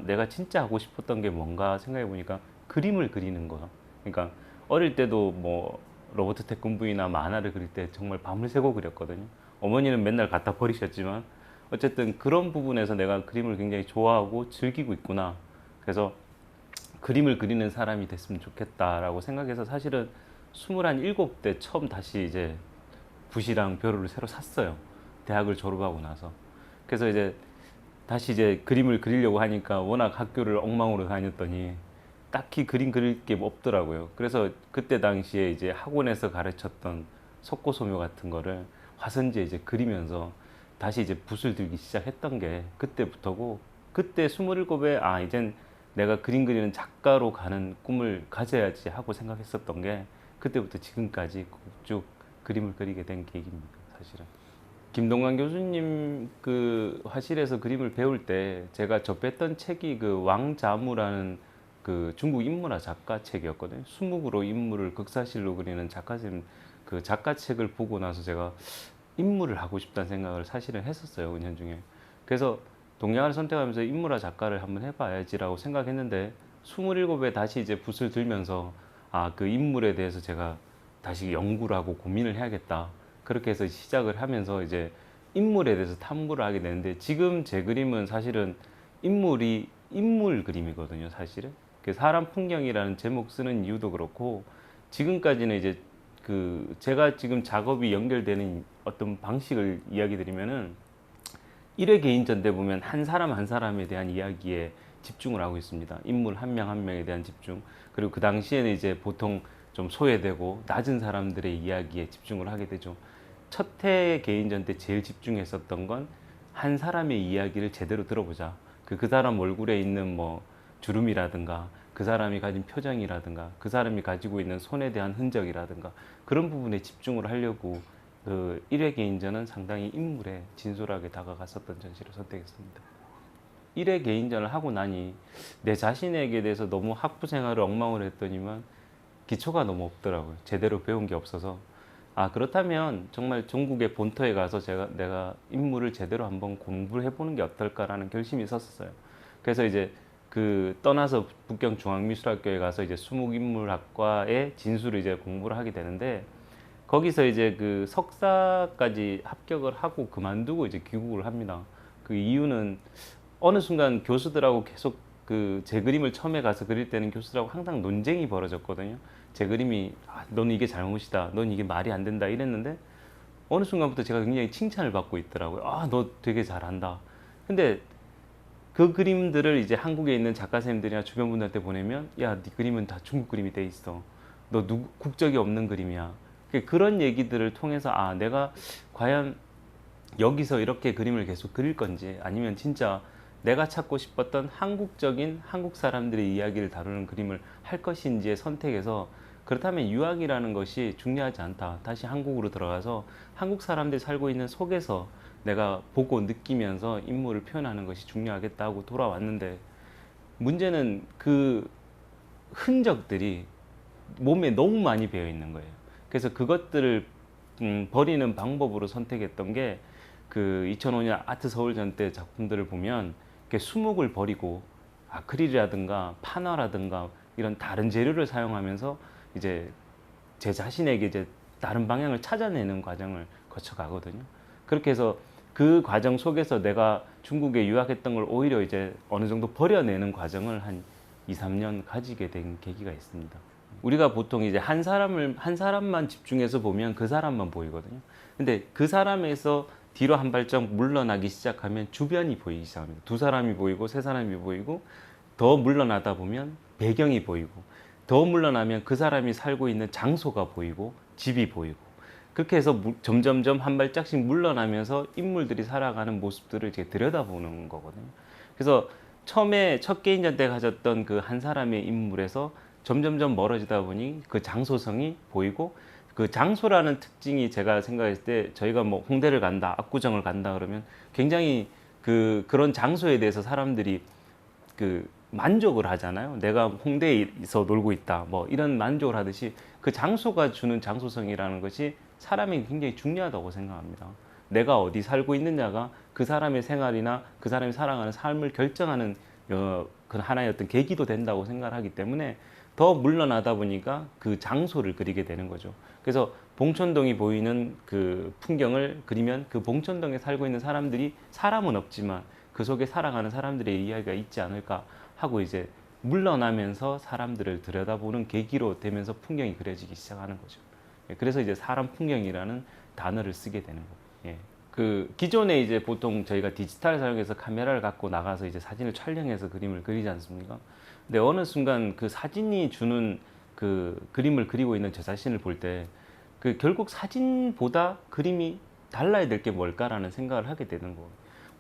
내가 진짜 하고 싶었던 게 뭔가 생각해 보니까 그림을 그리는 거야. 그러니까 어릴 때도 뭐 로버트 태권브이나 만화를 그릴 때 정말 밤을 새고 그렸거든요. 어머니는 맨날 갖다 버리셨지만 어쨌든 그런 부분에서 내가 그림을 굉장히 좋아하고 즐기고 있구나. 그래서 그림을 그리는 사람이 됐으면 좋겠다라고 생각해서 사실은 27대 처음 다시 이제 붓이랑 벼루를 새로 샀어요. 대학을 졸업하고 나서. 그래서 이제 다시 이제 그림을 그리려고 하니까 워낙 학교를 엉망으로 다녔더니 딱히 그림 그릴 게 없더라고요. 그래서 그때 당시에 이제 학원에서 가르쳤던 석고소묘 같은 거를 화선지에 이제 그리면서 다시 이제 붓을 들기 시작했던 게 그때부터고, 그때 27에 아 이젠 내가 그림 그리는 작가로 가는 꿈을 가져야지 하고 생각했었던 게 그때부터 지금까지 쭉 그림을 그리게 된 계기입니다, 사실은. 김동관 교수님 그 화실에서 그림을 배울 때 제가 접했던 책이 그 왕자무라는 그 중국 인문화 작가 책이었거든요. 수묵으로 인물을 극사실로 그리는 작가님 그 작가 책을 보고 나서 제가 인물을 하고 싶다는 생각을 사실은 했었어요, 은연중에. 그래서 동양을 선택하면서 인문화 작가를 한번 해봐야지라고 생각했는데 27에 다시 이제 붓을 들면서 아, 그 인물에 대해서 제가 다시 연구를 하고 고민을 해야겠다. 그렇게 해서 시작을 하면서 이제 인물에 대해서 탐구를 하게 되는데, 지금 제 그림은 사실은 인물이 인물 그림이거든요, 사실은. 그 사람 풍경이라는 제목 쓰는 이유도 그렇고, 지금까지는 이제 그 제가 지금 작업이 연결되는 어떤 방식을 이야기 드리면은, 일회 개인전대 보면 한 사람 한 사람에 대한 이야기에 집중을 하고 있습니다. 인물 한 명 한 명에 대한 집중. 그리고 그 당시에는 이제 보통 좀 소외되고 낮은 사람들의 이야기에 집중을 하게 되죠. 첫 해 개인전 때 제일 집중했었던 건 한 사람의 이야기를 제대로 들어보자. 그 사람 얼굴에 있는 뭐 주름이라든가, 그 사람이 가진 표정이라든가, 그 사람이 가지고 있는 손에 대한 흔적이라든가, 그런 부분에 집중을 하려고 그 1회 개인전은 상당히 인물에 진솔하게 다가갔었던 전시를 선택했습니다. 1회 개인전을 하고 나니 내 자신에게 대해서 너무 학부 생활을 엉망으로 했더니만 기초가 너무 없더라고요. 제대로 배운 게 없어서. 아, 그렇다면 정말 중국의 본토에 가서 내가 인물을 제대로 한번 공부를 해보는 게 어떨까라는 결심이 있었어요. 그래서 이제 그 떠나서 북경중앙미술학교에 가서 이제 수묵인물학과의 진수를 이제 공부를 하게 되는데, 거기서 이제 그 석사까지 합격을 하고 그만두고 이제 귀국을 합니다. 그 이유는 어느 순간 교수들하고 계속 그 제 그림을 처음에 가서 그릴 때는 교수들하고 항상 논쟁이 벌어졌거든요. 제 그림이 아, 너는 이게 잘못이다, 넌 이게 말이 안 된다 이랬는데, 어느 순간부터 제가 굉장히 칭찬을 받고 있더라고요. 아, 너 되게 잘한다. 근데 그 그림들을 이제 한국에 있는 작가 선생님들이나 주변 분들한테 보내면, 야, 네 그림은 다 중국 그림이 돼 있어. 너 국적이 없는 그림이야. 그런 얘기들을 통해서 아, 내가 과연 여기서 이렇게 그림을 계속 그릴 건지, 아니면 진짜 내가 찾고 싶었던 한국적인 한국 사람들의 이야기를 다루는 그림을 할 것인지의 선택에서, 그렇다면 유학이라는 것이 중요하지 않다. 다시 한국으로 들어가서 한국 사람들이 살고 있는 속에서 내가 보고 느끼면서 인물을 표현하는 것이 중요하겠다 고 돌아왔는데, 문제는 그 흔적들이 몸에 너무 많이 배어 있는 거예요. 그래서 그것들을 버리는 방법으로 선택했던 게 그 2005년 아트 서울전 때 작품들을 보면 수묵을 버리고 아크릴이라든가 판화라든가 이런 다른 재료를 사용하면서 이제 제 자신에게 이제 다른 방향을 찾아내는 과정을 거쳐가거든요. 그렇게 해서 그 과정 속에서 내가 중국에 유학했던 걸 오히려 이제 어느 정도 버려내는 과정을 한 2, 3년 가지게 된 계기가 있습니다. 우리가 보통 이제 한 사람만 집중해서 보면 그 사람만 보이거든요. 근데 그 사람에서 뒤로 한 발짝 물러나기 시작하면 주변이 보이기 시작합니다. 두 사람이 보이고 세 사람이 보이고, 더 물러나다 보면 배경이 보이고, 더 물러나면 그 사람이 살고 있는 장소가 보이고 집이 보이고, 그렇게 해서 점점점 한 발짝씩 물러나면서 인물들이 살아가는 모습들을 이제 들여다보는 거거든요. 그래서 처음에 첫 개인전 때 가졌던 그 한 사람의 인물에서 점점점 멀어지다 보니 그 장소성이 보이고, 그 장소라는 특징이 제가 생각했을 때, 저희가 뭐 홍대를 간다, 압구정을 간다 그러면 굉장히 그런 장소에 대해서 사람들이 그 만족을 하잖아요. 내가 홍대에서 놀고 있다, 뭐 이런 만족을 하듯이 그 장소가 주는 장소성이라는 것이 사람에게 굉장히 중요하다고 생각합니다. 내가 어디 살고 있느냐가 그 사람의 생활이나 그 사람이 살아가는 삶을 결정하는 그 하나의 어떤 계기도 된다고 생각을 하기 때문에 더 물러나다 보니까 그 장소를 그리게 되는 거죠. 그래서 봉천동이 보이는 그 풍경을 그리면 그 봉천동에 살고 있는 사람들이 사람은 없지만 그 속에 살아가는 사람들의 이야기가 있지 않을까 하고 이제 물러나면서 사람들을 들여다보는 계기로 되면서 풍경이 그려지기 시작하는 거죠. 그래서 이제 사람 풍경이라는 단어를 쓰게 되는 거고. 예. 그 기존에 이제 보통 저희가 디지털 사용해서 카메라를 갖고 나가서 이제 사진을 촬영해서 그림을 그리지 않습니까? 근데 어느 순간 그 사진이 주는 그 그림을 그리고 있는 저 자신을 볼 때 그 결국 사진보다 그림이 달라야 될 게 뭘까라는 생각을 하게 되는 거예요.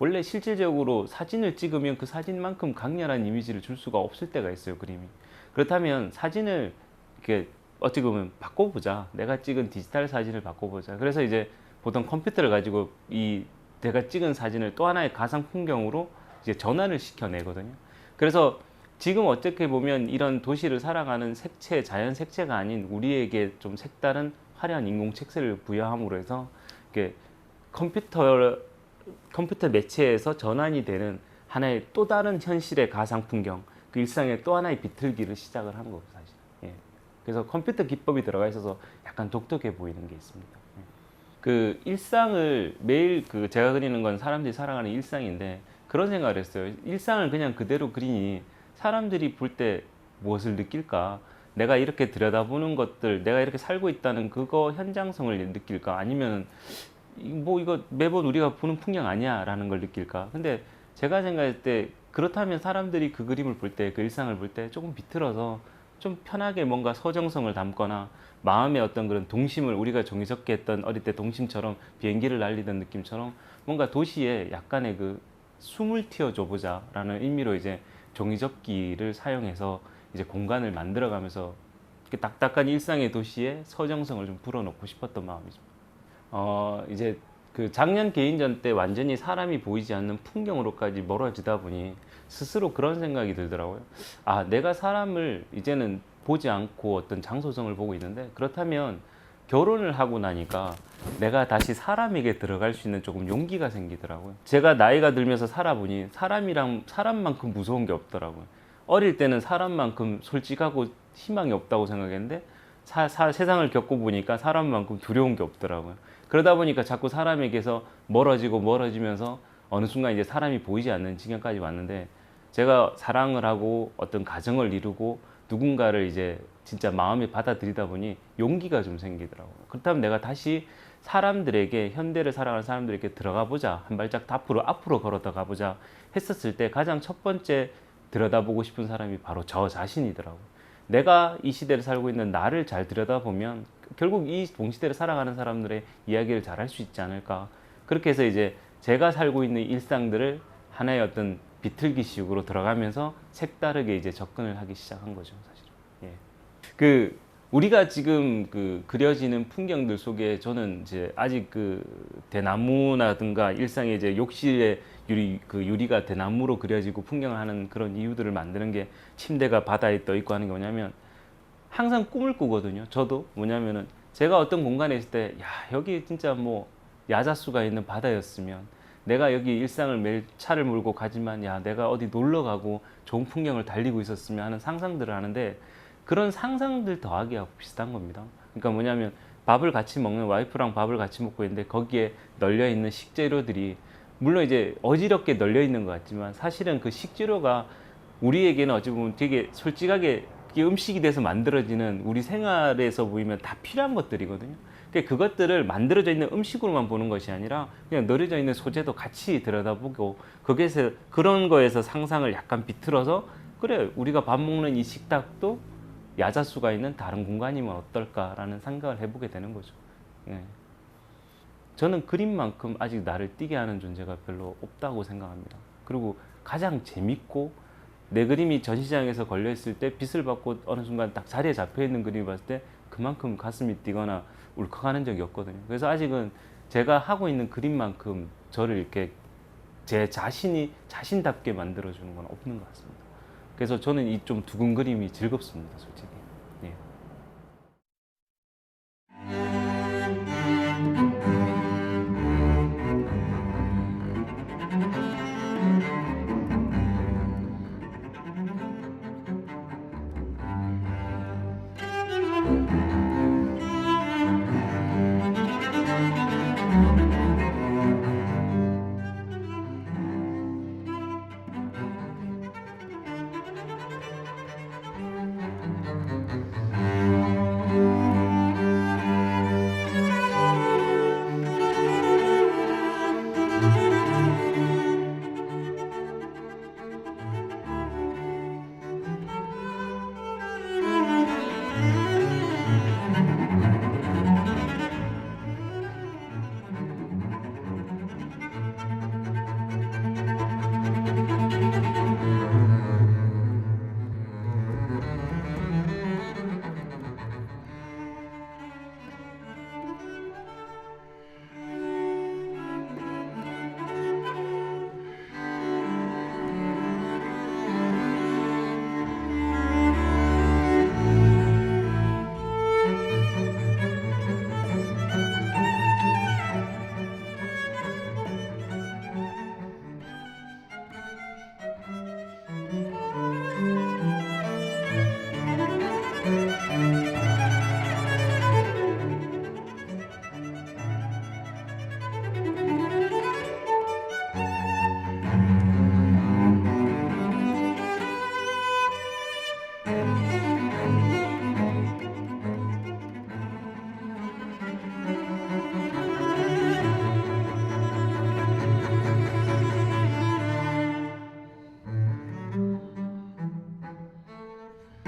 원래 실질적으로 사진을 찍으면 그 사진만큼 강렬한 이미지를 줄 수가 없을 때가 있어요, 그림이. 그렇다면 사진을 이렇게 어찌 보면 바꿔보자. 내가 찍은 디지털 사진을 바꿔보자. 그래서 이제 보통 컴퓨터를 가지고 이 내가 찍은 사진을 또 하나의 가상 풍경으로 이제 전환을 시켜내거든요. 그래서 지금 어떻게 보면 이런 도시를 살아가는 색채, 자연 색채가 아닌 우리에게 좀 색다른 화려한 인공 색채를 부여함으로 해서 이게 컴퓨터 매체에서 전환이 되는 하나의 또 다른 현실의 가상 풍경, 그 일상의 또 하나의 비틀기를 시작을 한 거고 사실. 예. 그래서 컴퓨터 기법이 들어가 있어서 약간 독특해 보이는 게 있습니다. 예. 그 일상을 매일 그 제가 그리는 건 사람들이 살아가는 일상인데 그런 생각을 했어요. 일상을 그냥 그대로 그리니 사람들이 볼 때 무엇을 느낄까? 내가 이렇게 들여다보는 것들, 내가 이렇게 살고 있다는 그거 현장성을 느낄까? 아니면 뭐 이거 매번 우리가 보는 풍경 아니야? 라는 걸 느낄까? 근데 제가 생각할 때 그렇다면 사람들이 그 그림을 볼 때, 그 일상을 볼 때 조금 비틀어서 좀 편하게 뭔가 서정성을 담거나 마음의 어떤 그런 동심을 우리가 종이접기 했던 어릴 때 동심처럼 비행기를 날리던 느낌처럼 뭔가 도시에 약간의 그 숨을 틔워줘 보자 라는 의미로 이제 종이접기를 사용해서 이제 공간을 만들어가면서 딱딱한 일상의 도시에 서정성을 좀 불어넣고 싶었던 마음이죠. 이제 그 작년 개인전 때 완전히 사람이 보이지 않는 풍경으로까지 멀어지다 보니 스스로 그런 생각이 들더라고요. 아, 내가 사람을 이제는 보지 않고 어떤 장소성을 보고 있는데 그렇다면 결혼을 하고 나니까 내가 다시 사람에게 들어갈 수 있는 조금 용기가 생기더라고요. 제가 나이가 들면서 살아보니 사람만큼 무서운 게 없더라고요. 어릴 때는 사람만큼 솔직하고 희망이 없다고 생각했는데 세상을 겪어보니까 사람만큼 두려운 게 없더라고요. 그러다 보니까 자꾸 사람에게서 멀어지면서 어느 순간 이제 사람이 보이지 않는 지경까지 왔는데 제가 사랑을 하고 어떤 가정을 이루고 누군가를 이제 진짜 마음에 받아들이다 보니 용기가 좀 생기더라고요. 그렇다면 내가 다시 사람들에게, 현대를 살아가는 사람들에게 들어가 보자, 한 발짝 앞으로 걸어다 가보자 했었을 때 가장 첫 번째 들여다보고 싶은 사람이 바로 저 자신이더라고요. 내가 이 시대를 살고 있는 나를 잘 들여다보면 결국 이 동시대를 살아가는 사람들의 이야기를 잘 할 수 있지 않을까. 그렇게 해서 이제 제가 살고 있는 일상들을 하나의 어떤 비틀기식으로 들어가면서 색다르게 이제 접근을 하기 시작한 거죠, 사실은. 예. 그 우리가 지금 그 그려지는 풍경들 속에 저는 이제 아직 그 대나무라든가 일상의 이제 욕실에 유리가 대나무로 그려지고 풍경을 하는 그런 이유들을 만드는 게 침대가 바다에 떠 있고 하는 게 뭐냐면 항상 꿈을 꾸거든요. 저도 뭐냐면은 제가 어떤 공간에 있을 때 야, 여기 진짜 뭐 야자수가 있는 바다였으면 내가 여기 일상을 매일 차를 몰고 가지만 야, 내가 어디 놀러 가고 좋은 풍경을 달리고 있었으면 하는 상상들을 하는데 그런 상상들 더하기하고 비슷한 겁니다. 그러니까 뭐냐면 밥을 같이 먹는 와이프랑 밥을 같이 먹고 있는데 거기에 널려 있는 식재료들이 물론 이제 어지럽게 널려 있는 것 같지만 사실은 그 식재료가 우리에게는 어찌 보면 되게 솔직하게 음식이 돼서 만들어지는 우리 생활에서 보이면 다 필요한 것들이거든요. 그러니까 그것들을 만들어져 있는 음식으로만 보는 것이 아니라 그냥 널려져 있는 소재도 같이 들여다보고 거기에서 그런 거에서 상상을 약간 비틀어서 그래 우리가 밥 먹는 이 식탁도 야자수가 있는 다른 공간이면 어떨까라는 생각을 해보게 되는 거죠. 예. 저는 그림만큼 아직 나를 뛰게 하는 존재가 별로 없다고 생각합니다. 그리고 가장 재밌고 내 그림이 전시장에서 걸려있을 때 빛을 받고 어느 순간 딱 자리에 잡혀있는 그림을 봤을 때 그만큼 가슴이 뛰거나 울컥하는 적이 없거든요. 그래서 아직은 제가 하고 있는 그림만큼 저를 이렇게 제 자신이 자신답게 만들어주는 건 없는 것 같습니다. 그래서 저는 이 좀 두근 그림이 즐겁습니다, 솔직히. 예.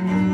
음.